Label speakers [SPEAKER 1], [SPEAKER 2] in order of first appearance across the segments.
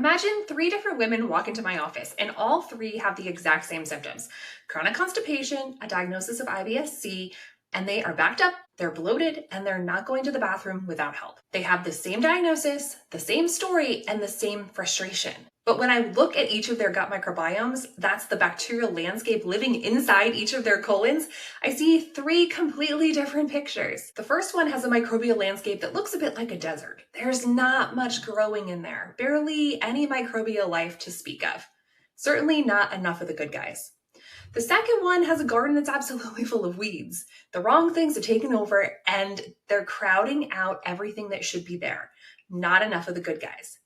[SPEAKER 1] Imagine three different women walk into my office and all three have the exact same symptoms: chronic constipation, a diagnosis of IBS-C, and they are backed up, they're bloated, and they're not going to the bathroom without help. They have the same diagnosis, the same story, and the same frustration. But when I look at each of their gut microbiomes, that's the bacterial landscape living inside each of their colons, I see three completely different pictures. The first one has a microbial landscape that looks a bit like a desert. There's not much growing in there, barely any microbial life to speak of. Certainly not enough of the good guys. The second one has a garden that's absolutely full of weeds. The wrong things have taken over and they're crowding out everything that should be there. Not enough of the good guys.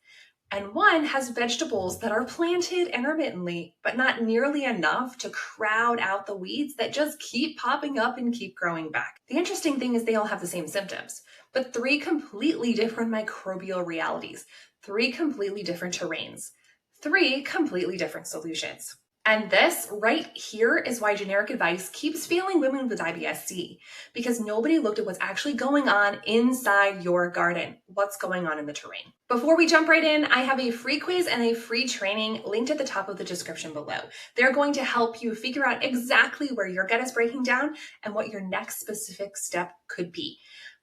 [SPEAKER 1] And one has vegetables that are planted intermittently, but not nearly enough to crowd out the weeds that just keep popping up and keep growing back. The interesting thing is they all have the same symptoms, but three completely different microbial realities, three completely different terrains, three completely different solutions. And this right here is why generic advice keeps failing women with IBS-C, because nobody looked at what's actually going on inside your garden, what's going on in the terrain. Before we jump right in, I have a free quiz and a free training linked at the top of the description below. They're going to help you figure out exactly where your gut is breaking down and what your next specific step could be.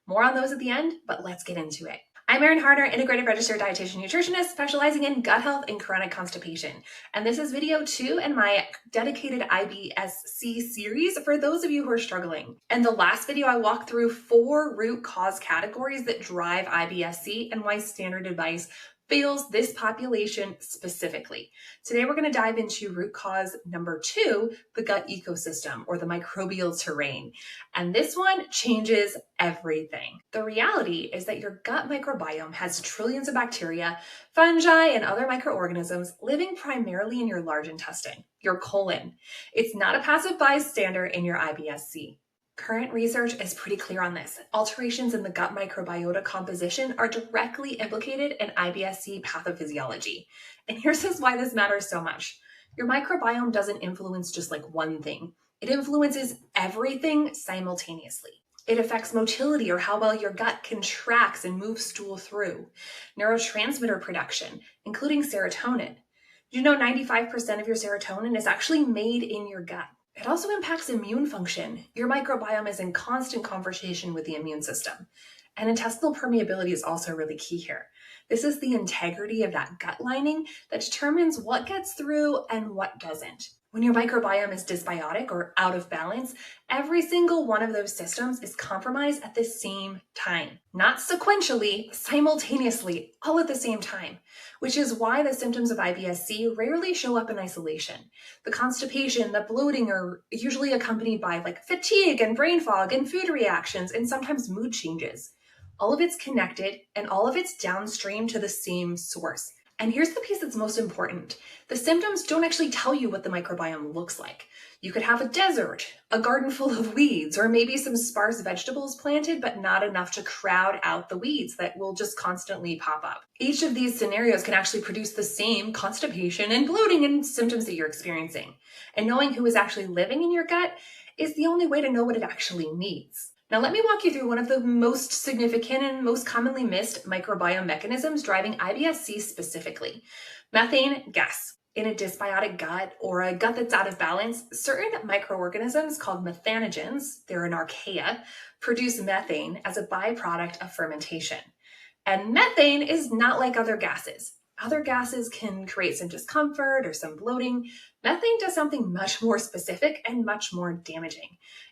[SPEAKER 1] More on those at the end, but let's get into it. I'm Erin Harder, Integrated Registered Dietitian Nutritionist, specializing in gut health and chronic constipation. And this is video 2 in my dedicated IBS-C series for those of you who are struggling. In the last video, I walked through 4 root cause categories that drive IBS-C and why standard advice fails this population specifically. Today, we're going to dive into root cause number 2, the gut ecosystem or the microbial terrain. And this one changes everything. The reality is that your gut microbiome has trillions of bacteria, fungi, and other microorganisms living primarily in your large intestine, your colon. It's not a passive bystander in your IBS-C. Current research is pretty clear on this. Alterations in the gut microbiota composition are directly implicated in IBS-C pathophysiology. And here's why this matters so much. Your microbiome doesn't influence just like one thing. It influences everything simultaneously. It affects motility, or how well your gut contracts and moves stool through, neurotransmitter production, including serotonin. Did you know 95% of your serotonin is actually made in your gut? It also impacts immune function. Your microbiome is in constant conversation with the immune system. And intestinal permeability is also really key here. This is the integrity of that gut lining that determines what gets through and what doesn't. When your microbiome is dysbiotic or out of balance, every single one of those systems is compromised at the same time. Not sequentially, simultaneously, all at the same time, which is why the symptoms of IBS-C rarely show up in isolation. The constipation, the bloating are usually accompanied by fatigue and brain fog and food reactions and sometimes mood changes. All of it's connected and all of it's downstream to the same source. And here's the piece that's most important. The symptoms don't actually tell you what the microbiome looks like. You could have a desert, a garden full of weeds, or maybe some sparse vegetables planted, but not enough to crowd out the weeds that will just constantly pop up. Each of these scenarios can actually produce the same constipation and bloating and symptoms that you're experiencing. And knowing who is actually living in your gut is the only way to know what it actually needs. Now, let me walk you through one of the most significant and most commonly missed microbiome mechanisms driving IBS-C specifically: methane gas. In a dysbiotic gut or a gut that's out of balance, certain microorganisms called methanogens, they're an archaea, produce methane as a byproduct of fermentation. And methane is not like other gases. Other gases can create some discomfort or some bloating. Methane does something much more specific and much more damaging.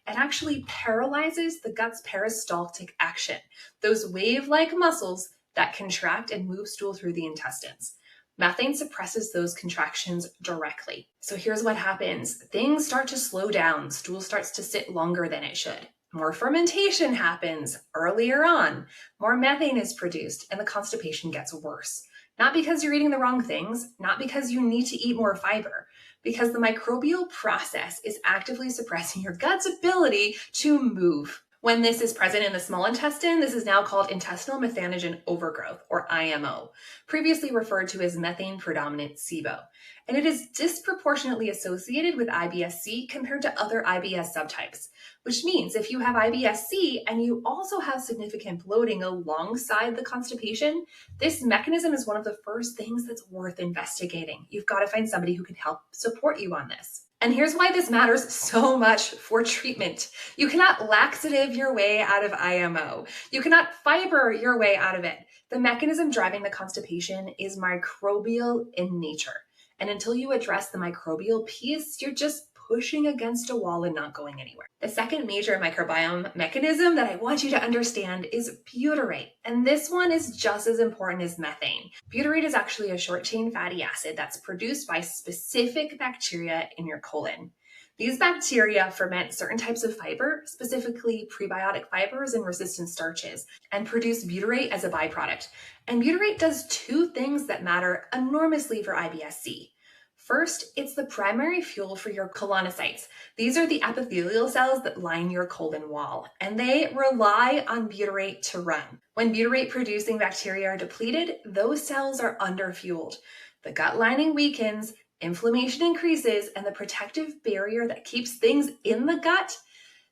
[SPEAKER 1] It actually paralyzes the gut's peristaltic action, those wave-like muscles that contract and move stool through the intestines. Methane suppresses those contractions directly. So here's what happens. Things start to slow down. Stool starts to sit longer than it should. More fermentation happens earlier on. More methane is produced, and the constipation gets worse. Not because you're eating the wrong things, not because you need to eat more fiber, because the microbial process is actively suppressing your gut's ability to move. When this is present in the small intestine, this is now called intestinal methanogen overgrowth, or IMO, previously referred to as methane predominant SIBO. And it is disproportionately associated with IBS-C compared to other IBS subtypes, which means if you have IBS-C and you also have significant bloating alongside the constipation, this mechanism is one of the first things that's worth investigating. You've got to find somebody who can help support you on this. And here's why this matters so much for treatment. You cannot laxative your way out of IMO. You cannot fiber your way out of it. The mechanism driving the constipation is microbial in nature. And until you address the microbial piece, you're just pushing against a wall and not going anywhere. The second major microbiome mechanism that I want you to understand is butyrate. And this one is just as important as methane. Butyrate is actually a short-chain fatty acid that's produced by specific bacteria in your colon. These bacteria ferment certain types of fiber, specifically prebiotic fibers and resistant starches, and produce butyrate as a byproduct. And butyrate does two things that matter enormously for IBS-C. First, it's the primary fuel for your colonocytes. These are the epithelial cells that line your colon wall, and they rely on butyrate to run. When butyrate-producing bacteria are depleted, those cells are underfueled. The gut lining weakens, inflammation increases, and the protective barrier that keeps things in the gut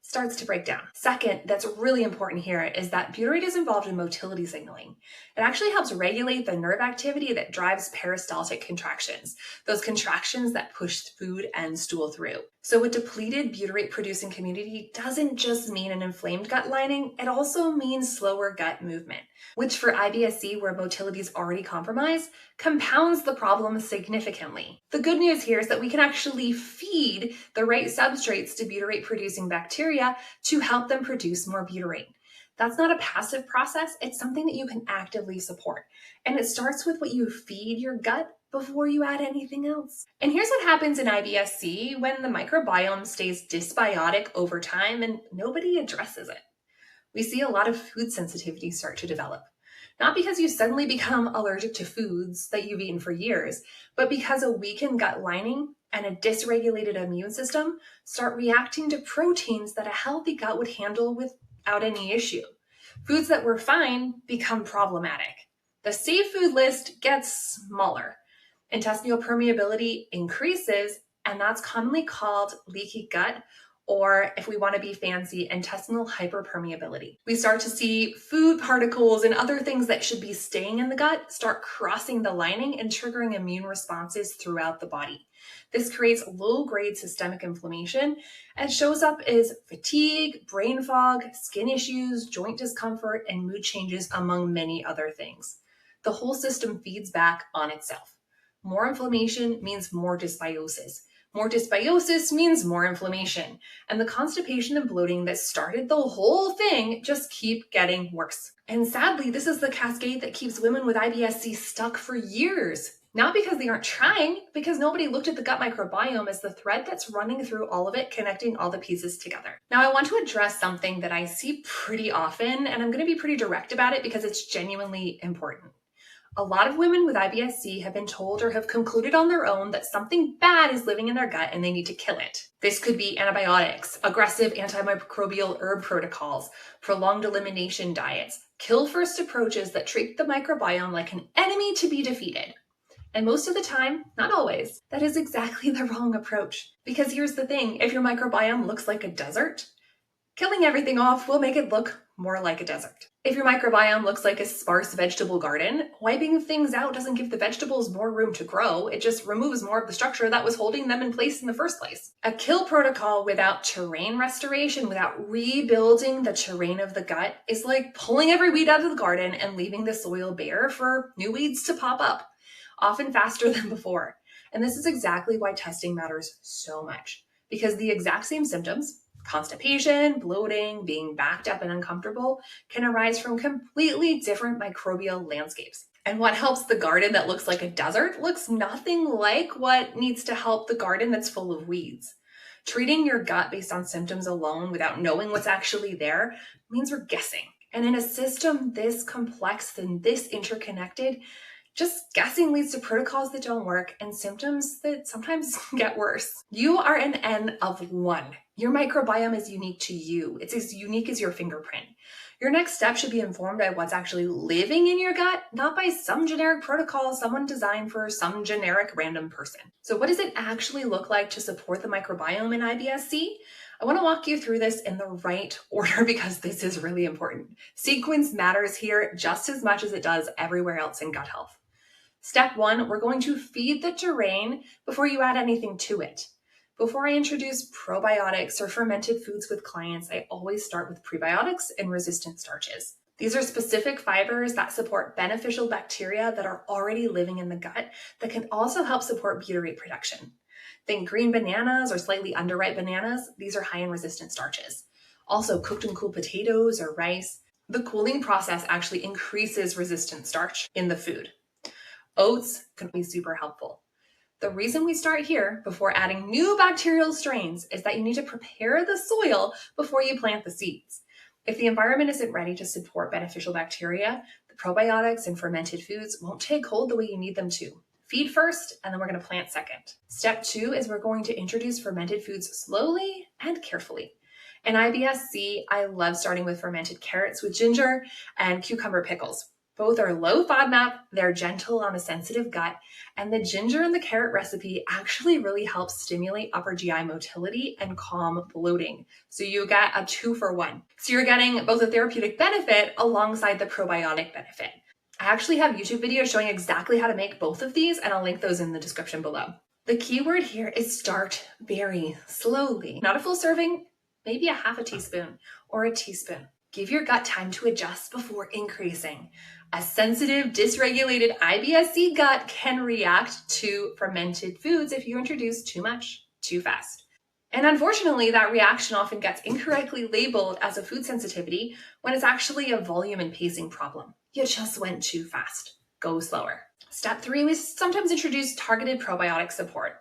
[SPEAKER 1] starts to break down. Second, that's really important here is that butyrate is involved in motility signaling. It actually helps regulate the nerve activity that drives peristaltic contractions, those contractions that push food and stool through. So a depleted butyrate producing community doesn't just mean an inflamed gut lining, it also means slower gut movement, which for IBS-C, where motility is already compromised, compounds the problem significantly. The good news here is that we can actually feed the right substrates to butyrate producing bacteria to help them produce more butyrate. That's not a passive process, it's something that you can actively support. And it starts with what you feed your gut before you add anything else. And here's what happens in IBS-C when the microbiome stays dysbiotic over time and nobody addresses it. We see a lot of food sensitivity start to develop. Not because you suddenly become allergic to foods that you've eaten for years, but because a weakened gut lining and a dysregulated immune system start reacting to proteins that a healthy gut would handle without any issue. Foods that were fine become problematic. The safe food list gets smaller. Intestinal permeability increases, and that's commonly called leaky gut, or if we want to be fancy, intestinal hyperpermeability. We start to see food particles and other things that should be staying in the gut start crossing the lining and triggering immune responses throughout the body. This creates low-grade systemic inflammation and shows up as fatigue, brain fog, skin issues, joint discomfort, and mood changes, among many other things. The whole system feeds back on itself. More inflammation means more dysbiosis. More dysbiosis means more inflammation. And the constipation and bloating that started the whole thing just keep getting worse. And sadly, this is the cascade that keeps women with IBS-C stuck for years. Not because they aren't trying, because nobody looked at the gut microbiome as the thread that's running through all of it, connecting all the pieces together. Now, I want to address something that I see pretty often, and I'm going to be pretty direct about it because it's genuinely important. A lot of women with IBS-C have been told or have concluded on their own that something bad is living in their gut and they need to kill it. This could be antibiotics, aggressive antimicrobial herb protocols, prolonged elimination diets, kill-first approaches that treat the microbiome like an enemy to be defeated. And most of the time, not always, that is exactly the wrong approach. Because here's the thing, if your microbiome looks like a desert, killing everything off will make it look more like a desert. If your microbiome looks like a sparse vegetable garden, wiping things out doesn't give the vegetables more room to grow. It just removes more of the structure that was holding them in place in the first place. A kill protocol without terrain restoration, without rebuilding the terrain of the gut, is like pulling every weed out of the garden and leaving the soil bare for new weeds to pop up, often faster than before. And this is exactly why testing matters so much, because the exact same symptoms, constipation, bloating, being backed up and uncomfortable, can arise from completely different microbial landscapes. And what helps the garden that looks like a desert looks nothing like what needs to help the garden that's full of weeds. Treating your gut based on symptoms alone without knowing what's actually there means we're guessing. And in a system this complex and this interconnected, Just guessing leads to protocols that don't work and symptoms that sometimes get worse. You are an N of one. Your microbiome is unique to you. It's as unique as your fingerprint. Your next step should be informed by what's actually living in your gut, not by some generic protocol someone designed for some generic random person. So what does it actually look like to support the microbiome in IBS-C? I want to walk you through this in the right order because this is really important. Sequence matters here just as much as it does everywhere else in gut health. Step one, we're going to feed the terrain before you add anything to it. Before I introduce probiotics or fermented foods with clients, I always start with prebiotics and resistant starches. These are specific fibers that support beneficial bacteria that are already living in the gut that can also help support butyrate production. Think green bananas or slightly underripe bananas. These are high in resistant starches. Also, cooked and cooled potatoes or rice. The cooling process actually increases resistant starch in the food. Oats can be super helpful. The reason we start here before adding new bacterial strains is that you need to prepare the soil before you plant the seeds. If the environment isn't ready to support beneficial bacteria, the probiotics and fermented foods won't take hold the way you need them to. Feed first, and then we're going to plant second. Step two is we're going to introduce fermented foods slowly and carefully. In IBS-C, I love starting with fermented carrots with ginger and cucumber pickles. Both are low FODMAP, they're gentle on a sensitive gut, and the ginger in the carrot recipe actually really helps stimulate upper GI motility and calm bloating. So you get a 2-for-1. So you're getting both a therapeutic benefit alongside the probiotic benefit. I actually have YouTube videos showing exactly how to make both of these, and I'll link those in the description below. The key word here is start very slowly. Not a full serving, maybe a half a teaspoon or a teaspoon. Give your gut time to adjust before increasing. A sensitive, dysregulated IBS-C gut can react to fermented foods if you introduce too much, too fast. And unfortunately, that reaction often gets incorrectly labeled as a food sensitivity when it's actually a volume and pacing problem. You just went too fast. Go slower. Step three, we sometimes introduce targeted probiotic support.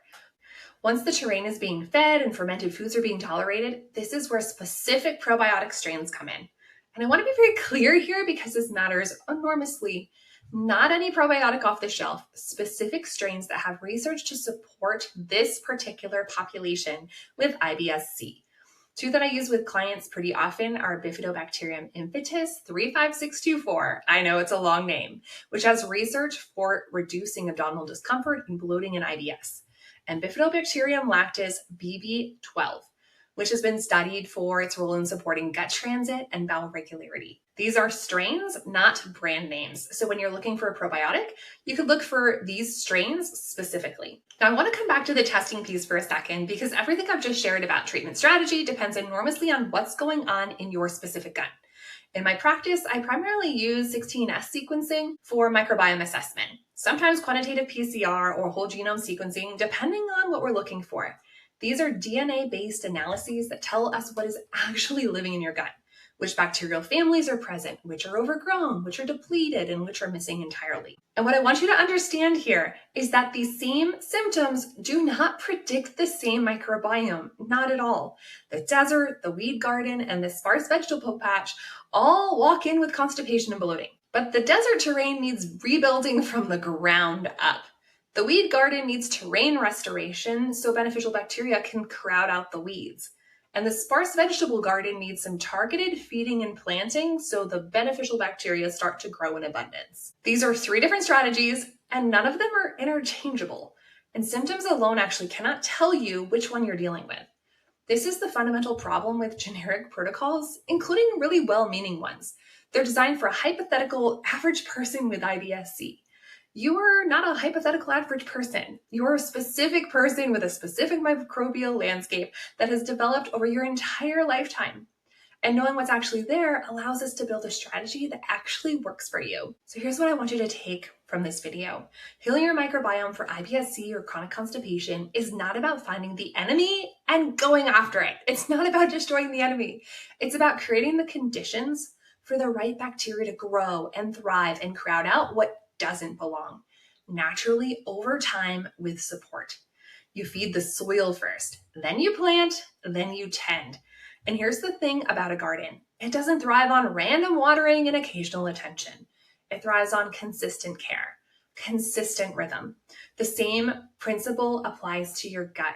[SPEAKER 1] Once the terrain is being fed and fermented foods are being tolerated, this is where specific probiotic strains come in. And I want to be very clear here because this matters enormously. Not any probiotic off the shelf, specific strains that have research to support this particular population with IBS-C. Two that I use with clients pretty often are Bifidobacterium infantis 35624. I know it's a long name, which has research for reducing abdominal discomfort and bloating in IBS. And Bifidobacterium lactis BB12, which has been studied for its role in supporting gut transit and bowel regularity. These are strains, not brand names. So when you're looking for a probiotic, you could look for these strains specifically. Now I want to come back to the testing piece for a second because everything I've just shared about treatment strategy depends enormously on what's going on in your specific gut. In my practice, I primarily use 16S sequencing for microbiome assessment, sometimes quantitative PCR or whole genome sequencing, depending on what we're looking for. These are DNA-based analyses that tell us what is actually living in your gut, which bacterial families are present, which are overgrown, which are depleted, and which are missing entirely. And what I want you to understand here is that these same symptoms do not predict the same microbiome, not at all. The desert, the weed garden, and the sparse vegetable patch all walk in with constipation and bloating. But the desert terrain needs rebuilding from the ground up. The weed garden needs terrain restoration so beneficial bacteria can crowd out the weeds. And the sparse vegetable garden needs some targeted feeding and planting so the beneficial bacteria start to grow in abundance. These are 3 different strategies, and none of them are interchangeable. And symptoms alone actually cannot tell you which one you're dealing with. This is the fundamental problem with generic protocols, including really well-meaning ones. They're designed for a hypothetical average person with IBS-C. You are not a hypothetical average person. You are a specific person with a specific microbial landscape that has developed over your entire lifetime. And knowing what's actually there allows us to build a strategy that actually works for you. So here's what I want you to take from this video. Healing your microbiome for IBS-C or chronic constipation is not about finding the enemy and going after it. It's not about destroying the enemy. It's about creating the conditions for the right bacteria to grow and thrive and crowd out what doesn't belong naturally over time with support. You feed the soil first, then you plant, then you tend. And here's the thing about a garden. It doesn't thrive on random watering and occasional attention. It thrives on consistent care. Consistent rhythm. The same principle applies to your gut.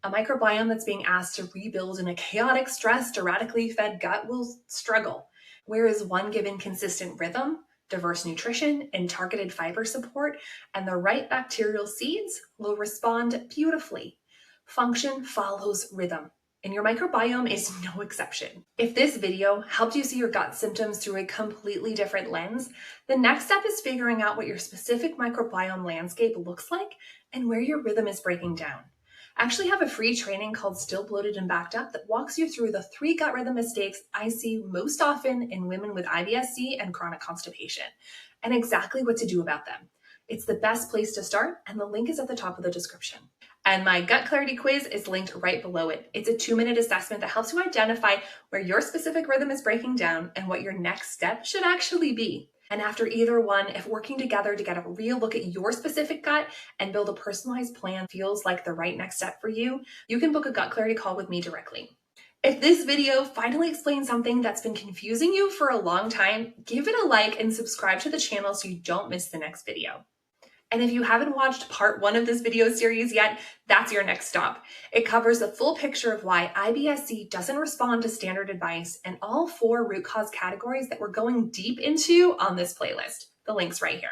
[SPEAKER 1] A microbiome that's being asked to rebuild in a chaotic, stressed, erratically fed gut will struggle. Whereas one given consistent rhythm, diverse nutrition, and targeted fiber support, and the right bacterial seeds will respond beautifully. Function follows rhythm, and your microbiome is no exception. If this video helped you see your gut symptoms through a completely different lens, the next step is figuring out what your specific microbiome landscape looks like and where your rhythm is breaking down. I actually have a free training called Still Bloated and Backed Up that walks you through the 3 gut rhythm mistakes I see most often in women with IBS-C and chronic constipation, and exactly what to do about them. It's the best place to start, and the link is at the top of the description. And my gut clarity quiz is linked right below it. It's a 2-minute assessment that helps you identify where your specific rhythm is breaking down and what your next step should actually be. And after either one, if working together to get a real look at your specific gut and build a personalized plan feels like the right next step for you, you can book a gut clarity call with me directly. If this video finally explains something that's been confusing you for a long time, give it a like and subscribe to the channel so you don't miss the next video. And if you haven't watched part 1 of this video series yet, that's your next stop. It covers the full picture of why IBS-C doesn't respond to standard advice and all 4 root cause categories that we're going deep into on this playlist. The link's right here.